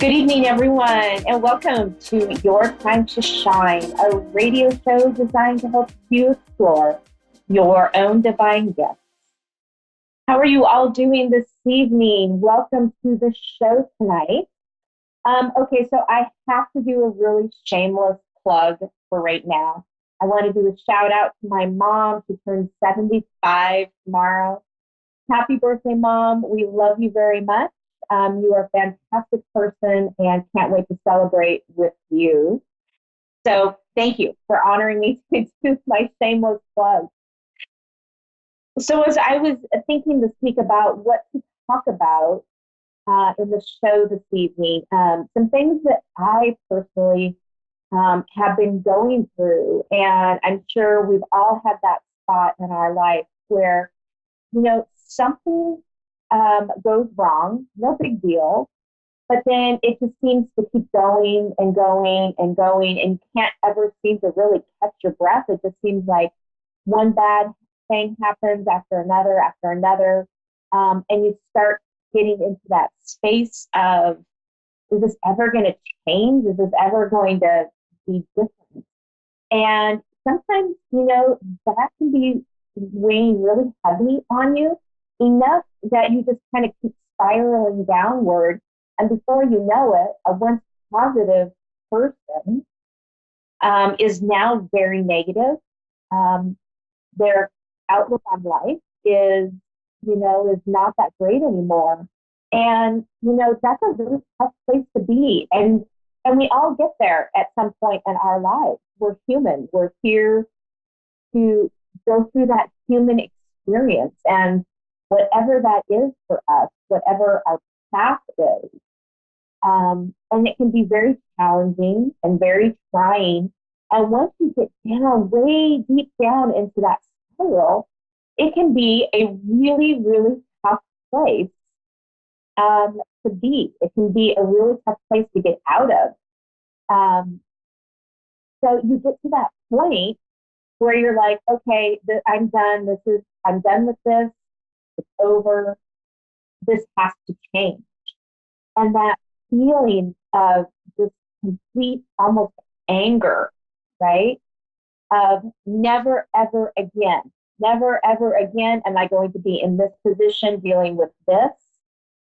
Good evening, everyone, and welcome to Your Time to Shine, a radio show designed to help you explore your own divine gift. How are you all doing this evening? Welcome to the show tonight. Okay, so I have to do a really shameless plug for right now. I want to do a shout out to my mom. She turns 75 tomorrow. Happy birthday, Mom. We love you very much. You are a fantastic person and can't wait to celebrate with you. So thank you for honoring me to do my shameless plug. So as I was thinking this week about what to talk about in the show this evening, some things that I personally have been going through, and I'm sure we've all had that spot in our life where, something goes wrong, no big deal, but then it just seems to keep going and going and going, and you can't ever seem to really catch your breath. It just seems like one bad thing happens after another, and you start getting into that space of, is this ever going to change? Is this ever going to be different? And sometimes, that can be weighing really heavy on you, enough that you just kind of keep spiraling downward. And before you know it, a once positive person is now very negative. Their outlook on life is not that great anymore. And, that's a really tough place to be. And we all get there at some point in our lives. We're human. We're here to go through that human experience. And whatever that is for us, whatever our path is, and it can be very challenging and very trying. And once you get down, way deep down into that spiral, it can be a really, really tough place to be. It can be a really tough place to get out of. So you get to that point where you're like, okay, I'm done. I'm done with this. It's over. This has to change. And that feeling of just complete, almost anger, right? Of never, ever again am I going to be in this position dealing with this,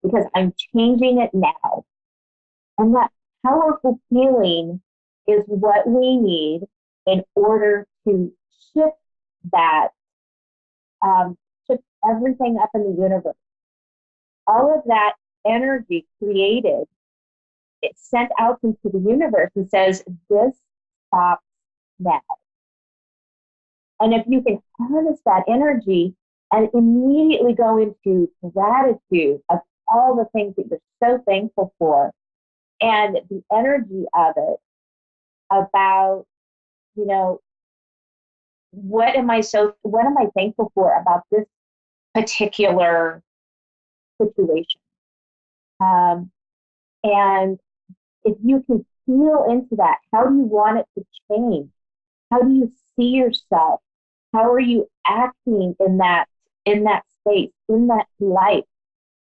because I'm changing it now. And that powerful feeling is what we need in order to shift that, shift everything up in the universe. All of that energy created, it's sent out into the universe and says, this stops now. And if you can harness that energy and immediately go into gratitude of all the things that you're so thankful for, and the energy of it, about, what am I thankful for about this particular situation? And if you can feel into that, how do you want it to change? How do you see yourself? How are you acting in that space, in that life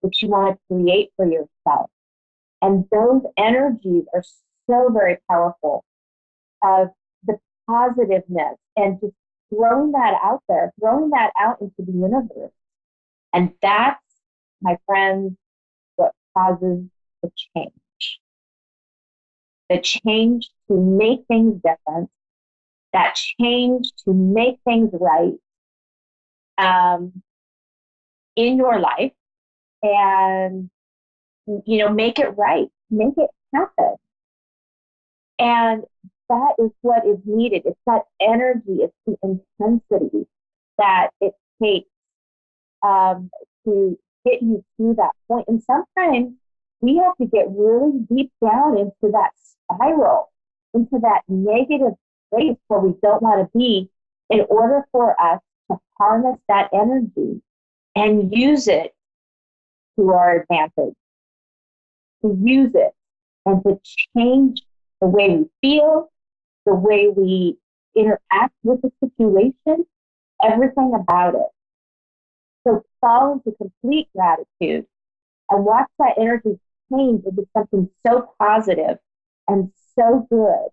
that you want to create for yourself? And those energies are so very powerful, of the positiveness and just throwing that out there, throwing that out into the universe. And that's, my friends, what causes the change. The change to make things different, that change to make things right in your life, and, make it right, make it happen. And that is what is needed. It's that energy, it's the intensity that it takes to get you to that point. And sometimes we have to get really deep down into that spiral, into that negative place where we don't want to be, in order for us to harness that energy and use it to our advantage, to use it and to change the way we feel, the way we interact with the situation, everything about it. So fall into complete gratitude and watch that energy change into something so positive and so good,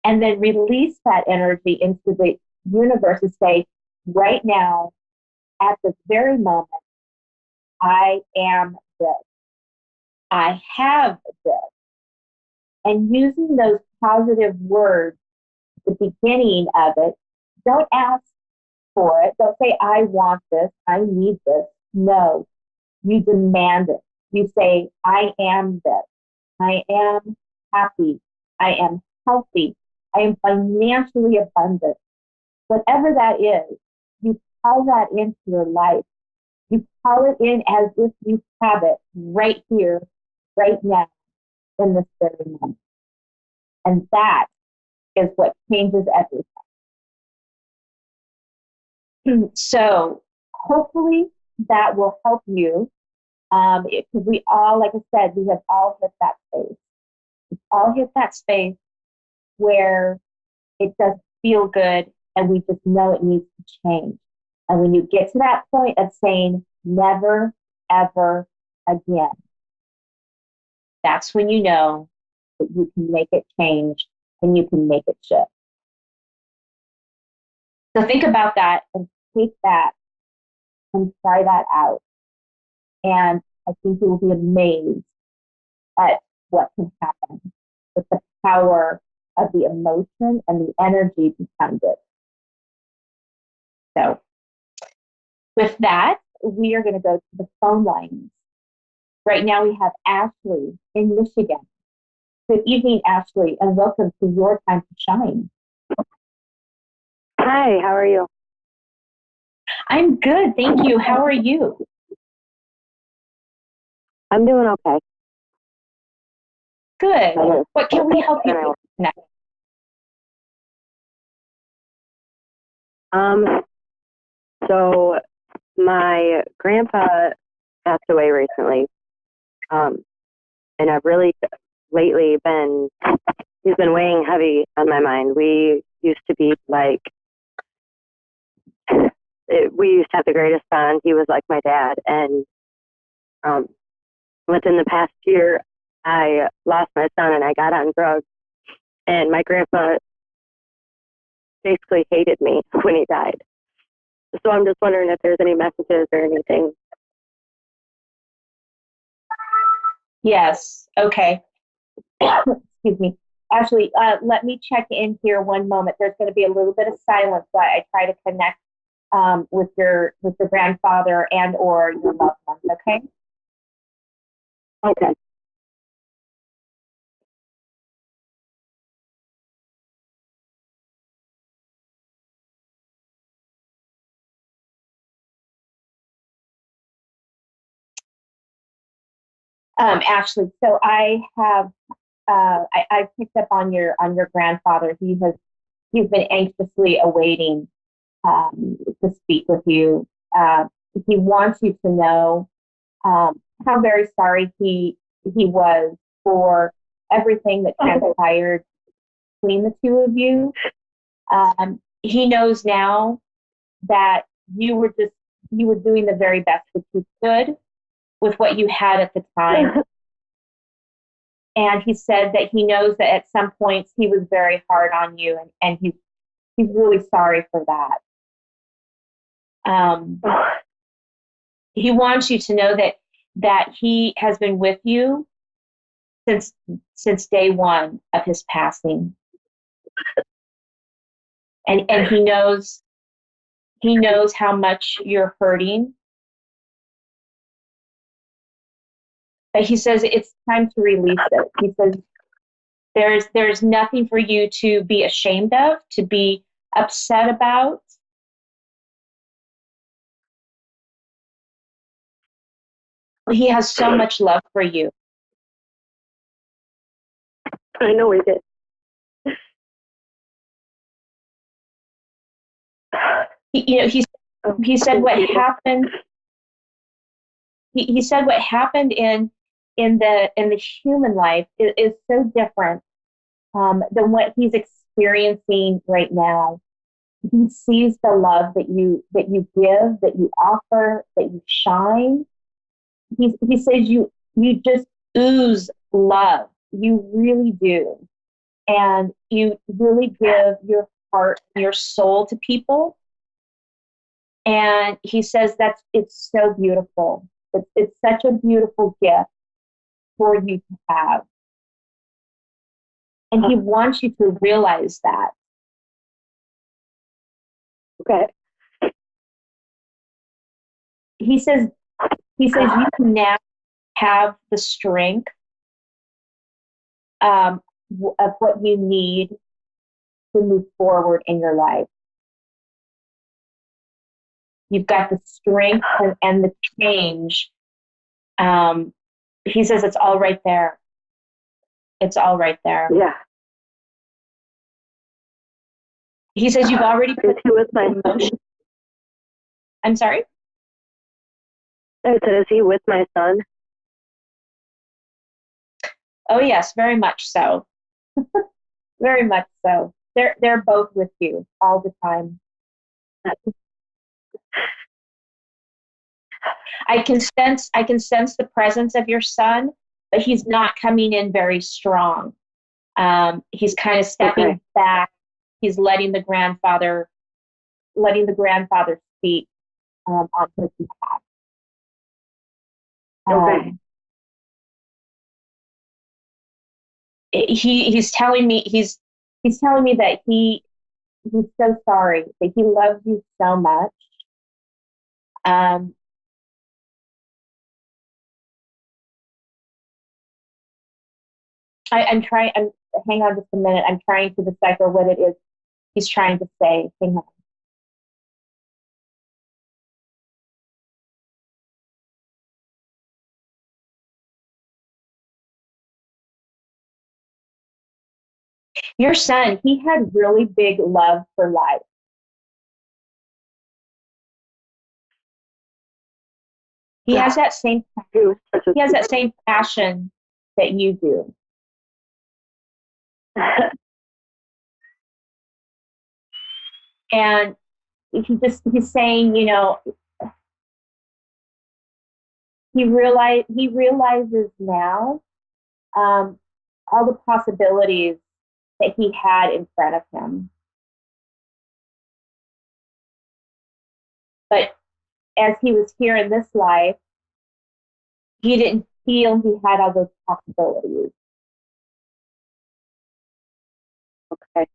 and then release that energy into the universe and say, right now, at this very moment, I am this. I have this. And using those positive words, the beginning of it, don't ask for it. Don't say, I want this. I need this. No, you demand it. You say, I am this. I am happy. I am healthy. I am financially abundant. Whatever that is, you call that into your life. You call it in as if you have it right here, right now, in this very moment. And that is what changes everything. So hopefully that will help you. Because we all, like I said, we have all hit that space. We've all hit that space where it doesn't feel good and we just know it needs to change. And when you get to that point of saying never, ever again, that's when you know that you can make it change and you can make it shift. So think about that and take that and try that out. And I think you will be amazed at what can happen with the power of the emotion and the energy behind it. So with that, we are going to go to the phone lines. Right now we have Ashley in Michigan. Good evening, Ashley, and welcome to Your Time to Shine. Hi, how are you? I'm good, thank you. How are you? I'm doing okay. Good. What can we help you with next? So my grandpa passed away recently. And I've really lately he's been weighing heavy on my mind. We used to be like, we used to have the greatest bond. He was like my dad. And within the past year, I lost my son and I got on drugs. And my grandpa basically hated me when he died. So I'm just wondering if there's any messages or anything. Yes. Okay. Excuse me. Ashley, let me check in here one moment. There's going to be a little bit of silence while I try to connect with your grandfather and or your loved ones. Okay. Okay. Ashley, so I have I picked up on your grandfather. He's been anxiously awaiting to speak with you. He wants you to know how very sorry he was for everything that transpired between the two of you. He knows now that you were doing the very best that you could with what you had at the time. And he said that he knows that at some points he was very hard on you, and he's really sorry for that. He wants you to know that he has been with you since day one of his passing, and he knows how much you're hurting. But he says it's time to release it. He says there's nothing for you to be ashamed of, to be upset about. He has so much love for you. I know he did. He said what happened. He said what happened in the human life is so different than what he's experiencing right now. He sees the love that you give, that you offer, that you shine. He says you ooze love. You really do. And you really give your heart, your soul to people. And he says it's so beautiful. It's such a beautiful gift for you to have. And he wants you to realize that. Okay. He says you can now have the strength of what you need to move forward in your life. You've got the strength and the change. He says it's all right there. It's all right there. Yeah. He says you've already put Is he with my emotion. I'm sorry? I said, is he with my son? Oh yes, very much so. Very much so. They're both with you all the time. I can sense the presence of your son, but he's not coming in very strong. He's kind of stepping back. He's letting the grandfather speak on his behalf. He's telling me that he's so sorry, that he loves you so much. Um, I'm trying. Hang on just a minute. I'm trying to decipher what it is he's trying to say. Hang on. Your son, he had really big love for life. He has that same passion that you do. And he's saying, he realizes now all the possibilities that he had in front of him. But as he was here in this life, he didn't feel he had all those possibilities. Okay.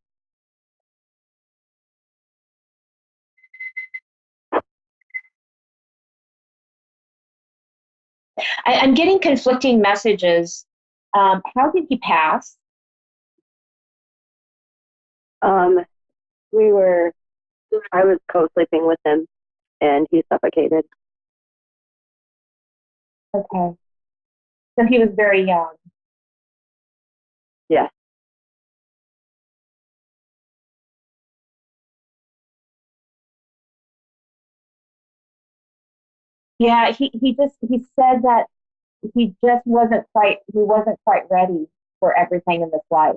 I'm getting conflicting messages. How did he pass? I was co-sleeping with him and he suffocated. Okay. So he was very young. Yes. Yeah, he said that he wasn't quite ready for everything in this life.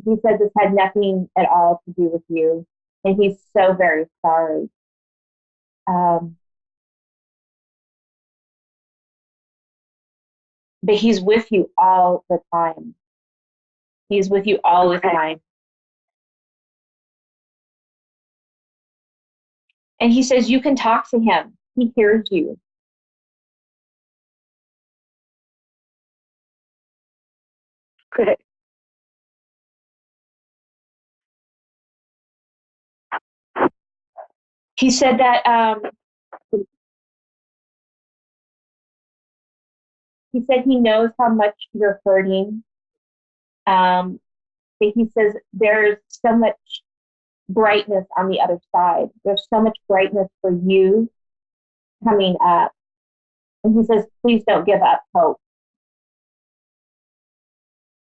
He said this had nothing at all to do with you, and he's so very sorry. Um, but he's with you all the time. He's with you all the time. And he says you can talk to him. He hears you. Okay. He said that he knows how much you're hurting. But he says there's so much brightness on the other side. There's so much brightness for you coming up. And he says, please don't give up hope.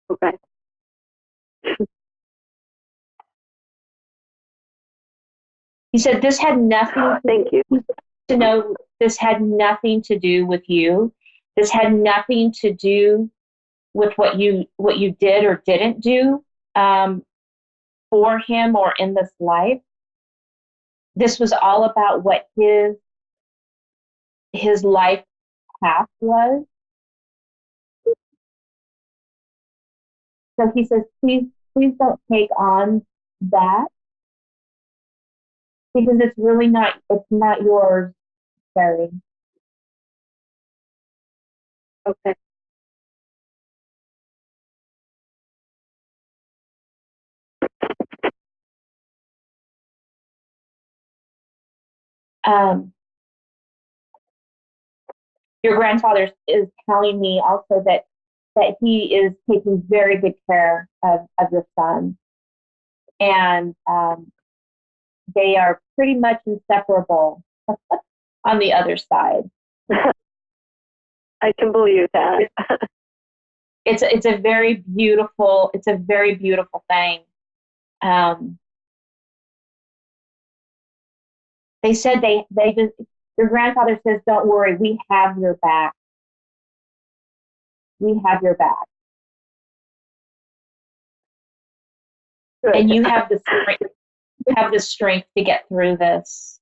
Okay. He said this had nothing. Thank you. To know this had nothing to do with you. This had nothing to do with what you did or didn't do for him or in this life. This was all about what his life path was. So he says, please don't take on that because it's not yours, Barry. Okay. Um, your grandfather is telling me also that he is taking very good care of your son. And they are pretty much inseparable on the other side. I can believe that. It's a very beautiful thing. Um, they said they just your grandfather says, "Don't worry, we have your back. We have your back, Good. and you have the strength. You have the strength to get through this."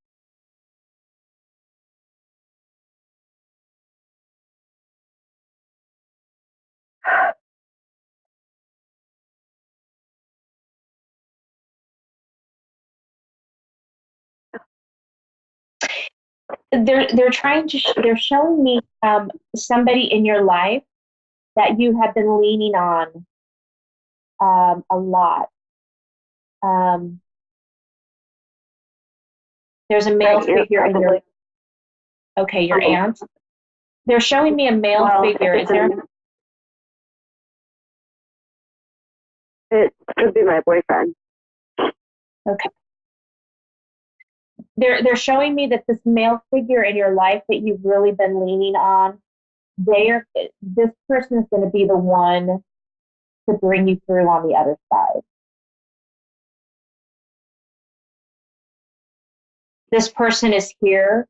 They're showing me somebody in your life that you have been leaning on a lot. Um, there's a male figure in your your aunt. They're showing me a male figure. Is there? It could be my boyfriend. Okay. They're showing me that this male figure in your life that you've really been leaning on, this person is going to be the one to bring you through on the other side. This person is here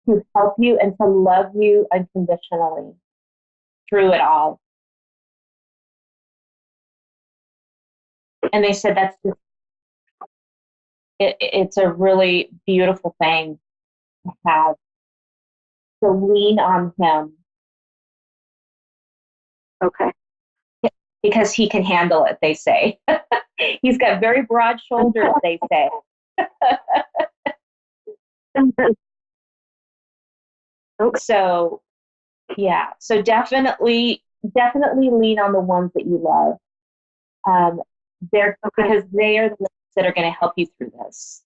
to help you and to love you unconditionally through it all. And they said it's a really beautiful thing to have. So lean on him. Okay. Because he can handle it, they say. He's got very broad shoulders, they say. Okay. So, yeah. So definitely lean on the ones that you love. Because they are the ones that are going to help you through this.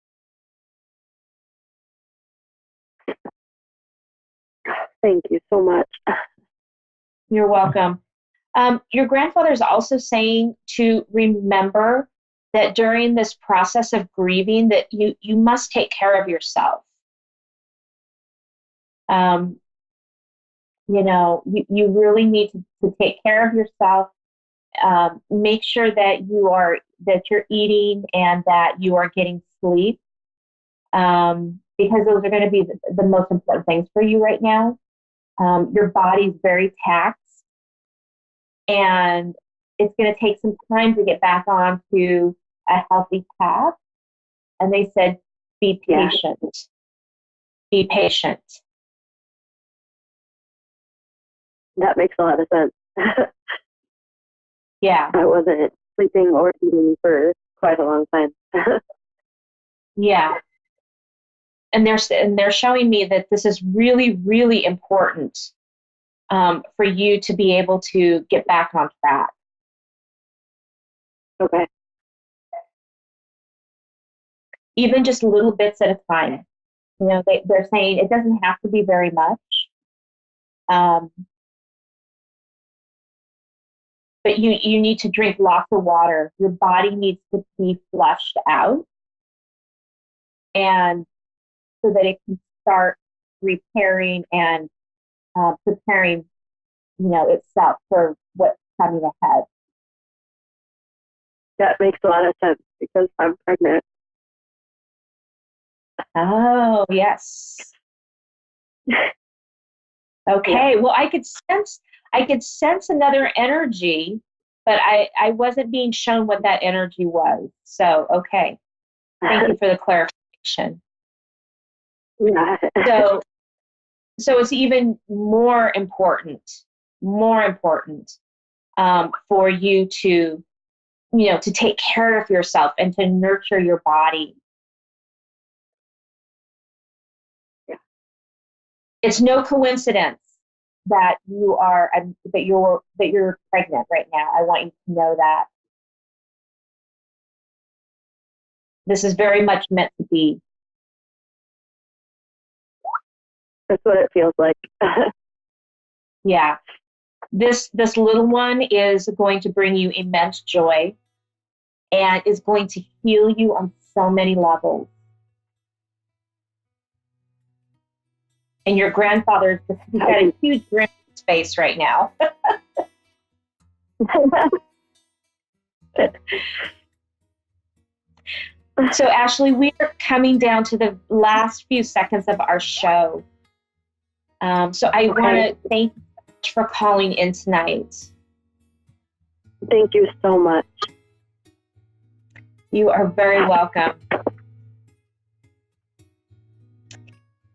Thank you so much. You're welcome. Your grandfather is also saying to remember that during this process of grieving that you must take care of yourself. You really need to take care of yourself. Make sure that you're eating and that you are getting sleep, because those are going to be the most important things for you right now. Your body's very taxed, and it's going to take some time to get back onto a healthy path. And they said, be patient. Yeah. Be patient. That makes a lot of sense. Yeah. I wasn't sleeping or eating for quite a long time. Yeah. And they're showing me that this is really, really important for you to be able to get back on track. Okay. Even just little bits at a time. They're saying it doesn't have to be very much. But you need to drink lots of water. Your body needs to be flushed out, and so that it can start repairing and preparing, itself for what's coming ahead. That makes a lot of sense because I'm pregnant. Oh, yes. Okay. Yeah. Well, I could sense another energy, but I wasn't being shown what that energy was. So, okay. Thank you for the clarification. Yeah. So it's even more important for you to, to take care of yourself and to nurture your body. Yeah. It's no coincidence that you're pregnant right now. I want you to know that this is very much meant to be. That's what it feels like. Yeah. This little one is going to bring you immense joy and is going to heal you on so many levels. And your grandfather's he's got a huge grin on his face right now. So, Ashley, we are coming down to the last few seconds of our show. So I want to thank you for calling in tonight. Thank you so much. You are very welcome.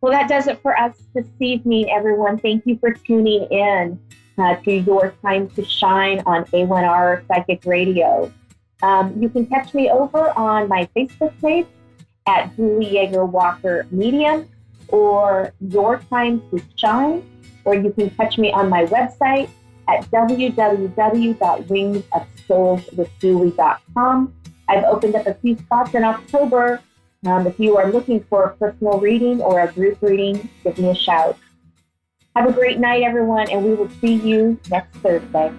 Well, that does it for us this evening, everyone. Thank you for tuning in to Your Time to Shine on A1R Psychic Radio. You can catch me over on my Facebook page at Julie YeagerWalker Medium or Your Time to Shine, or you can catch me on my website at www.wingsofsoulswithjulie.com. I've opened up a few spots in October. If you are looking for a personal reading or a group reading, give me a shout. Have a great night, everyone, and we will see you next Thursday.